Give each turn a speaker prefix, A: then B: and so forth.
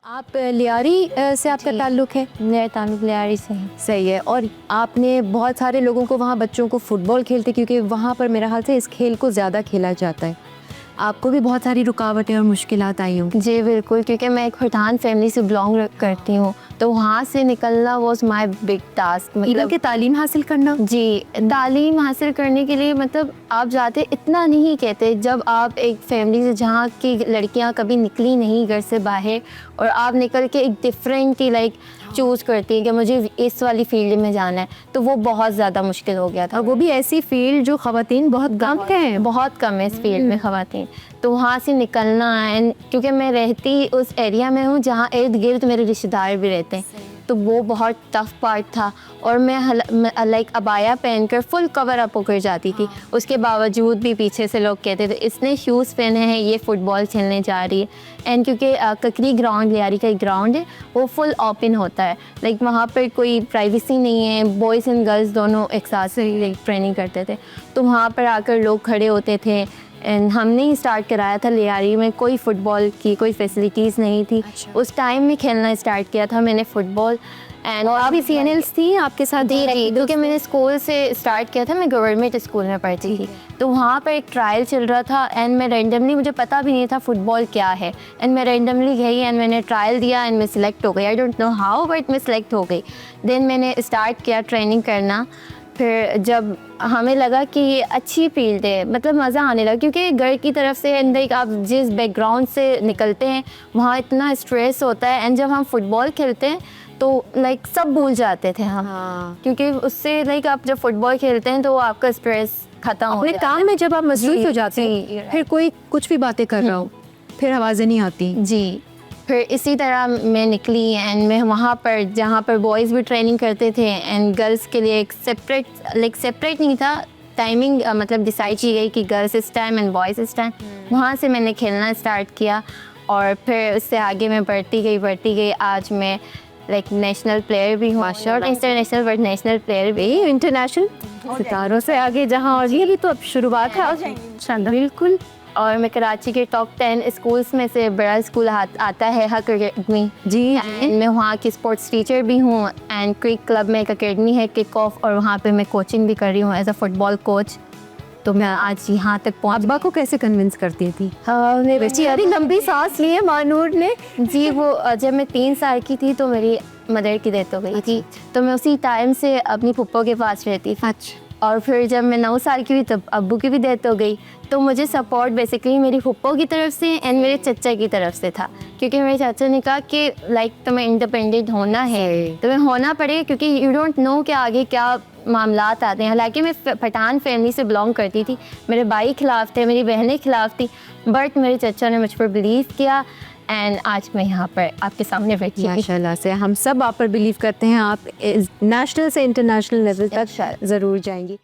A: आप लियारी से आपका ताल्लुक़ है?
B: मेरा ताल्लुक़ लियारी से है।
A: सही है। और आपने बहुत सारे लोगों को वहाँ बच्चों को फ़ुटबॉल खेलते, क्योंकि वहाँ पर मेरा ख़्याल से इस खेल को ज़्यादा खेला जाता है। आपको भी बहुत सारी रुकावटें और मुश्किलात आई होंगी?
B: जी बिल्कुल, क्योंकि मैं एक खुरदान फैमिली से बिलोंग करती हूँ, तो वहाँ से निकलना वाज माय बिग टास्क।
A: मतलब कि तालीम हासिल करना?
B: जी, तालीम हासिल करने के लिए मतलब आप जाते इतना नहीं कहते, जब आप एक फैमिली से जहाँ की लड़कियाँ कभी निकली नहीं घर से बाहर और आप निकल के एक डिफरेंट ही लाइक चूज़ करती हैं कि मुझे इस वाली फील्ड में जाना है, तो वो बहुत ज़्यादा मुश्किल हो गया था।
A: और वो भी ऐसी फील्ड जो ख़वातीन बहुत कम हैं।
B: बहुत कम है इस फील्ड में ख़वातीन, तो वहाँ से निकलना एंड क्योंकि मैं रहती उस एरिया में हूँ जहाँ इर्द गिर्द मेरे रिश्तेदार भी रहते हैं, तो वो बहुत टफ पार्ट था। और मैं लाइक अबाया पहनकर फुल कवर अप होकर जाती थी, उसके बावजूद भी पीछे से लोग कहते थे इसने शूज़ पहने हैं, ये फ़ुटबॉल खेलने जा रही है। एंड क्योंकि ककरी ग्राउंड लियारी का एक ग्राउंड है, वो फुल ओपन होता है, लाइक वहाँ पर कोई प्राइवेसी नहीं है, बॉयज़ एंड गर्ल्स दोनों एक साथ से ट्रेनिंग करते थे, तो वहाँ पर आकर लोग खड़े होते थे। एंड हमने ही स्टार्ट कराया था लियारी में, कोई फ़ुटबॉल की कोई फैसिलिटीज़ नहीं थी। उस टाइम में खेलना स्टार्ट किया था मैंने फ़ुटबॉल। एंड
A: और अभी CNLs थी आपके साथ?
B: जी, क्योंकि मैंने स्कूल से स्टार्ट किया था, मैं गवर्नमेंट स्कूल में पढ़ती थी, तो वहाँ पर एक ट्रायल चल रहा था एंड मैं रैंडमली, मुझे पता भी नहीं था फ़ुटबॉल क्या है, एंड मैं रैंडमली गई एंड मैंने ट्रायल दिया एंड मैं सिलेक्ट हो गई। I don't know how but मैं सिलेक्ट हो गई। देन मैंने स्टार्ट किया ट्रेनिंग करना। फिर जब हमें लगा कि ये अच्छी फील्ड है, मतलब मज़ा आने लगा, क्योंकि घर की तरफ से एंड लाइक आप जिस बैकग्राउंड से निकलते हैं वहाँ इतना स्ट्रेस होता है, एंड जब हम फुटबॉल खेलते हैं तो लाइक सब भूल जाते थे हम।
A: हाँ।
B: क्योंकि उससे लाइक आप जब फुटबॉल खेलते हैं तो आपका स्ट्रेस ख़त्म हो
A: अपने
B: जाता है।
A: काम में जब आप मसरूफ़ हो जाते हैं, फिर कोई कुछ भी बातें कर रहा हो, फिर आवाज़ें नहीं आती।
B: जी, फिर इसी तरह मैं निकली एंड मैं वहाँ पर जहाँ पर बॉयज़ भी ट्रेनिंग करते थे एंड गर्ल्स के लिए एक सेपरेट नहीं था, टाइमिंग मतलब डिसाइड की गई कि गर्ल्स इस टाइम एंड बॉयज़ इस टाइम। वहाँ से मैंने खेलना स्टार्ट किया और फिर उससे आगे मैं बढ़ती गई। आज मैं लाइक नेशनल प्लेयर भी हूँ, इंटरनेशनल बट नेशनल प्लेयर भी।
A: इंटरनेशनल सितारों से आगे जहाँ, और ये भी तो अब शुरुआत है। शानदार।
B: बिल्कुल। और मैं कराची के टॉप 10 स्कूल्स में से बड़ा स्कूल आता है हक अकेडमी।
A: जी।
B: एंड मैं वहाँ की स्पोर्ट्स टीचर भी हूँ एंड क्रिक क्लब में एक अकेडमी है किक ऑफ, और वहाँ पे मैं कोचिंग भी कर रही हूँ एज अ फुटबॉल कोच। तो मैं आज यहाँ तक पहुँच।
A: अब्बा को कैसे कन्विंस करती थी?
B: हाँ,
A: बच्ची यारी लंबी सांस लिए मानूर ने।
B: जी, वो जब मैं 3 साल की थी तो मेरी मदर की डेथ हो गई थी, तो मैं उसी टाइम से अपनी फुप्पो के पास रहती थी। और फिर जब मैं 9 साल की हुई तब अब्बू की भी डेथ हो गई, तो मुझे सपोर्ट बेसिकली मेरी फुप्पो की तरफ से एंड मेरे चचा की तरफ से था, क्योंकि मेरे चाचा ने कहा कि लाइक तुम्हें इंडिपेंडेंट होना है, तुम्हें होना पड़ेगा, क्योंकि यू डोंट नो कि आगे क्या मामलात आते हैं। हालांकि मैं पठान फैमिली से बिलोंग करती थी, मेरे भाई खिलाफ थे, मेरी बहनें खिलाफ थी, बट मेरे चचा ने मुझ पर बिलीव किया एंड आज मैं यहाँ पर आपके सामने बैठी हूँ।
A: माशाल्लाह से हम सब आप पर बिलीव करते हैं, आप नेशनल से इंटरनेशनल लेवल तक ज़रूर जाएंगी।